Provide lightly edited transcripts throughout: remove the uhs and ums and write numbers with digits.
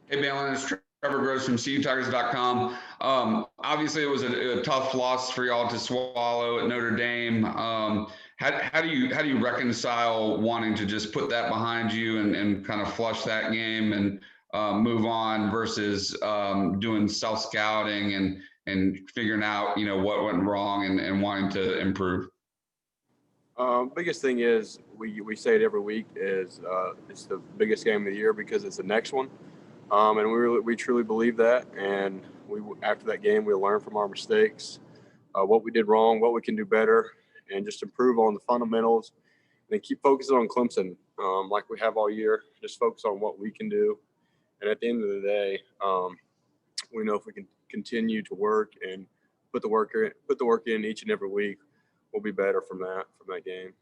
Hey, Baylon, it's Trevor Gross from CUTigers.com. Obviously, it was a tough loss for y'all to swallow at Notre Dame. How do you reconcile wanting to just put that behind you and kind of flush that game and move on versus doing self scouting and figuring out what went wrong and wanting to improve? Biggest thing is we say it every week is it's the biggest game of the year because it's the next one, and we truly believe that. And we after that game we'll learn from our mistakes, what we did wrong, what we can do better, and just improve on the fundamentals. And then keep focusing on Clemson, like we have all year. Just focus on what we can do, and at the end of the day, we know if we can continue to work and put the work in each and every week, we'll be better from that game.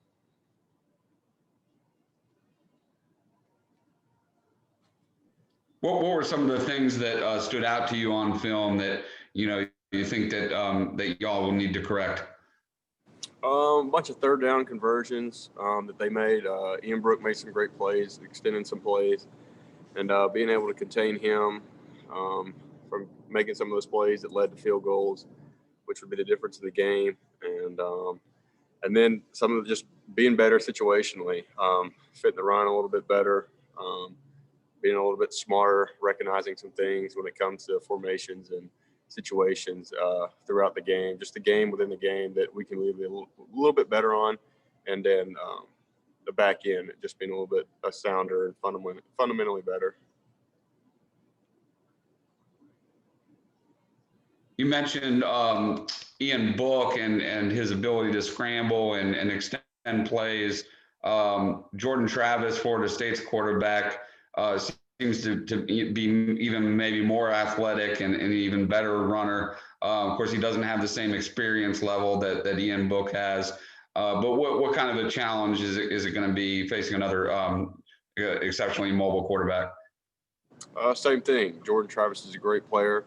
What were some of the things that stood out to you on film that you think that that y'all will need to correct? A bunch of third down conversions that they made. Ian Brook made some great plays, extending some plays, and being able to contain him from making some of those plays that led to field goals, which would be the difference in the game. And then some of just being better situationally, fitting the run a little bit better, being a little bit smarter, recognizing some things when it comes to formations and situations throughout the game, just the game within the game that we can be a little bit better on. And then the back end, just being a little bit sounder and fundamentally better. You mentioned Ian Book and his ability to scramble and extend plays. Jordan Travis, Florida State's quarterback, seems to be even maybe more athletic and an even better runner. Of course, he doesn't have the same experience level that Ian Book has. But what kind of a challenge is it going to be facing another exceptionally mobile quarterback? Same thing. Jordan Travis is a great player.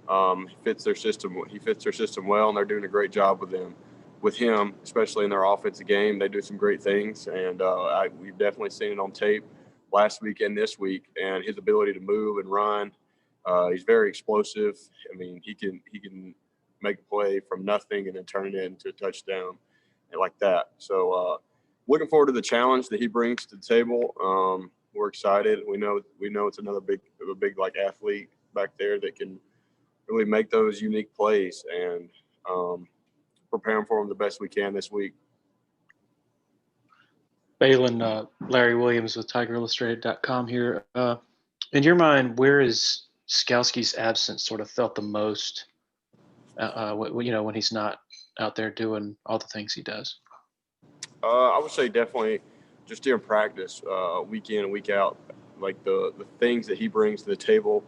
He fits their system. He fits their system well, and they're doing a great job with him, especially in their offensive game. They do some great things, and we've definitely seen it on tape last week and this week. And his ability to move and run, he's very explosive. I mean, he can make a play from nothing and then turn it into a touchdown, and like that. So, looking forward to the challenge that he brings to the table. We're excited. We know it's another big like athlete back there that can really make those unique plays, and preparing for them the best we can this week. Baylon, Larry Williams with TigerIllustrated.com here. In your mind, where is Skalski's absence sort of felt the most? When he's not out there doing all the things he does. I would say definitely just during practice, week in and week out, like the things that he brings to the table.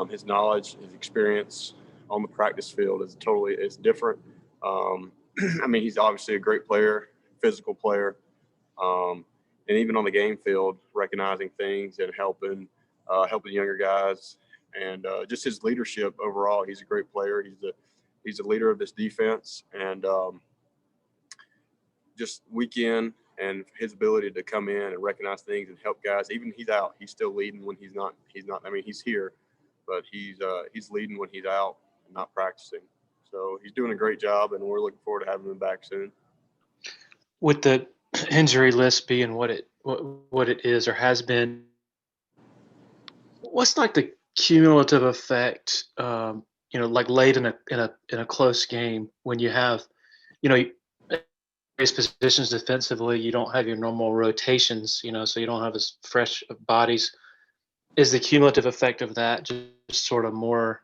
His knowledge, his experience on the practice field is different. I mean, he's obviously a great player, physical player, and even on the game field, recognizing things and helping younger guys, and just his leadership overall. He's a great player. He's the leader of this defense, and just week in and his ability to come in and recognize things and help guys. Even he's out, he's still leading when he's not. I mean, he's here, but he's leading when he's out and not practicing. So he's doing a great job, and we're looking forward to having him back soon. With the injury list being what it is or has been, what's like the cumulative effect? Like late in a close game when you have, various positions defensively, you don't have your normal rotations, so you don't have as fresh bodies. Is the cumulative effect of that just sort of more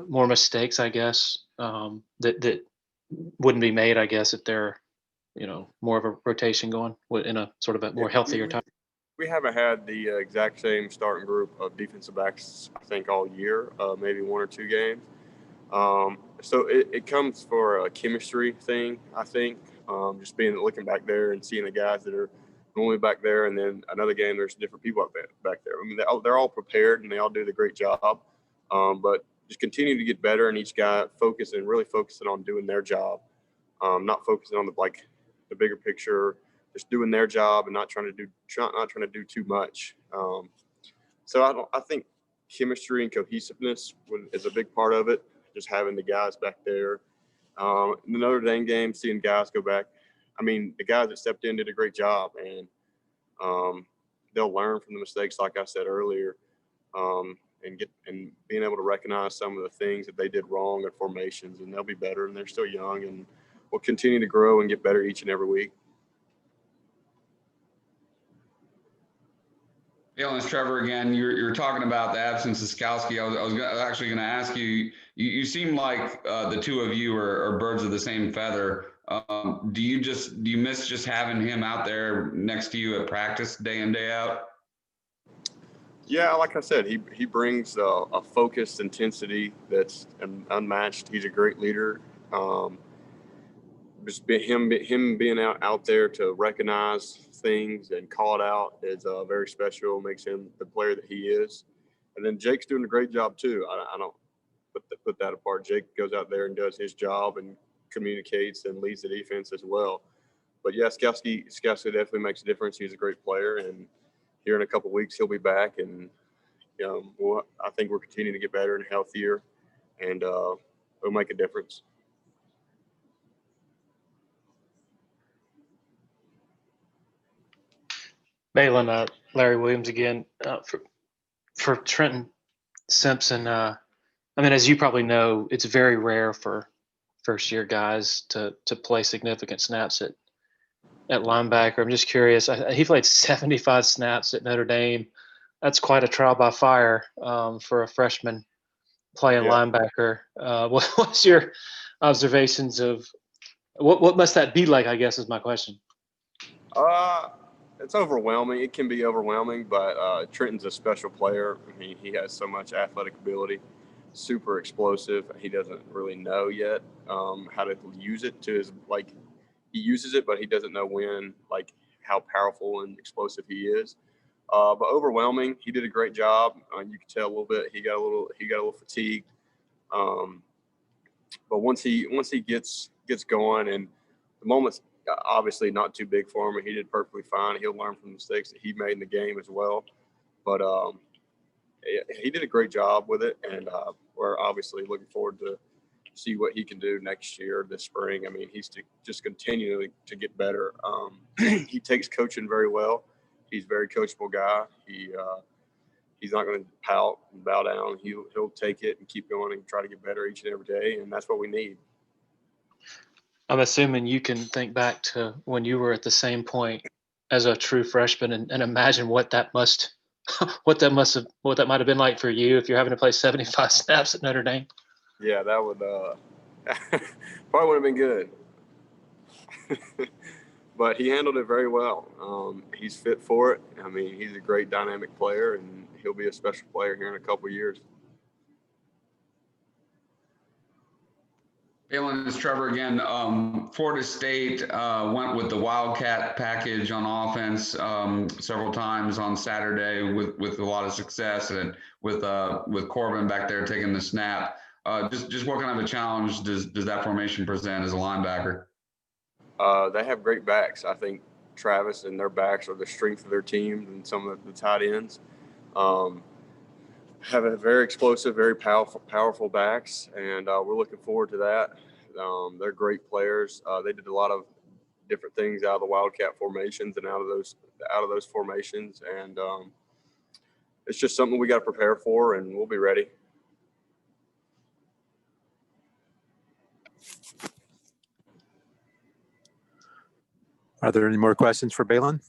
mistakes, I guess, that wouldn't be made, I guess, if there, more of a rotation going in a sort of a more healthier time? We haven't had the exact same starting group of defensive backs, I think, all year, maybe one or two games. So it comes for a chemistry thing, I think, just looking back there and seeing the guys that are normally back there, and then another game there's different people back there. I mean, they're all prepared and they all do the great job, but just continue to get better, and each guy really focusing on doing their job, not focusing on the bigger picture, just doing their job and not trying to do too much. So I think chemistry and cohesiveness is a big part of it. Just having the guys back there. In the Notre Dame game, seeing guys go back. I mean, the guys that stepped in did a great job, and they'll learn from the mistakes, like I said earlier, and being able to recognize some of the things that they did wrong at formations, and they'll be better. And they're still young, and will continue to grow and get better each and every week. Baylon, it's Trevor again. You're talking about the absence of Skalski. I was actually going to ask you. You seem like the two of you are birds of the same feather. Do you miss just having him out there next to you at practice day in, day out? Yeah, like I said, he brings a focused intensity that's unmatched. He's a great leader. Him being out there to recognize things and call it out is very special. Makes him the player that he is. And then Jake's doing a great job too. I don't put that apart. Jake goes out there and does his job and communicates and leads the defense as well. But yeah, Skalski definitely makes a difference. He's a great player, and here in a couple of weeks he'll be back, and I think we're continuing to get better and healthier, and it'll make a difference. Baylon, Larry Williams again. For Trenton Simpson, I mean, as you probably know, it's very rare for first-year guys to play significant snaps at linebacker. I'm just curious. He played 75 snaps at Notre Dame. That's quite a trial by fire for a freshman playing linebacker. What's your observations of what must that be like, I guess, is my question. It's overwhelming. It can be overwhelming, but Trenton's a special player. I mean, he has so much athletic ability, super explosive. He doesn't really know yet how to use it to his, like, he uses it, but he doesn't know when, like, how powerful and explosive he is. But overwhelming. He did a great job. You can tell a little bit. He got a little fatigued. But once he gets going, and the moment's obviously not too big for him, and he did perfectly fine. He'll learn from the mistakes that he made in the game as well. But he did a great job with it, and we're obviously looking forward to see what he can do next year, this spring. I mean, he's just continuing to get better. He takes coaching very well. He's a very coachable guy. He's not going to pout and bow down. He'll take it and keep going and try to get better each and every day, and that's what we need. I'm assuming you can think back to when you were at the same point as a true freshman and imagine what that might have been like for you if you're having to play 75 snaps at Notre Dame. Yeah, that would probably would have been good. But he handled it very well. He's fit for it. I mean, he's a great dynamic player, and he'll be a special player here in a couple of years. Baylon, it's Trevor again. Florida State went with the wildcat package on offense several times on Saturday with a lot of success, and with Corbin back there taking the snap. Just what kind of a challenge does that formation present as a linebacker? They have great backs. I think Travis and their backs are the strength of their team, and some of the tight ends have a very explosive, very powerful backs, and we're looking forward to that. They're great players. They did a lot of different things out of the wildcat formations and out of those formations, and it's just something we got to prepare for, and we'll be ready. Are there any more questions for Baylon?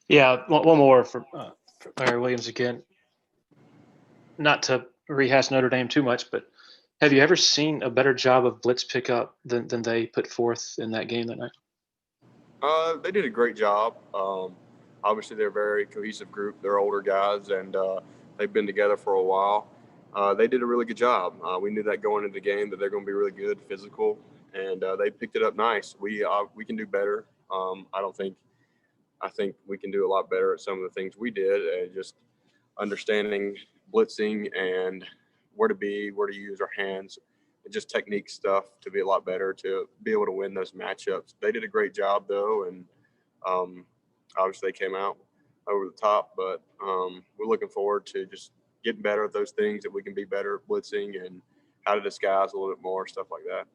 Yeah, one more for Larry Williams again. Not to rehash Notre Dame too much, but have you ever seen a better job of blitz pickup than they put forth in that game that night? They did a great job. Obviously, they're a very cohesive group. They're older guys, and they've been together for a while. They did a really good job. We knew that going into the game that they're going to be really good, physical, and they picked it up nice. We can do better. I think we can do a lot better at some of the things we did, and just understanding blitzing and where to use our hands, and just technique stuff to be a lot better, to be able to win those matchups. They did a great job though, and obviously they came out over the top, but we're looking forward to just getting better at those things that we can be better at blitzing and how to disguise a little bit more, stuff like that.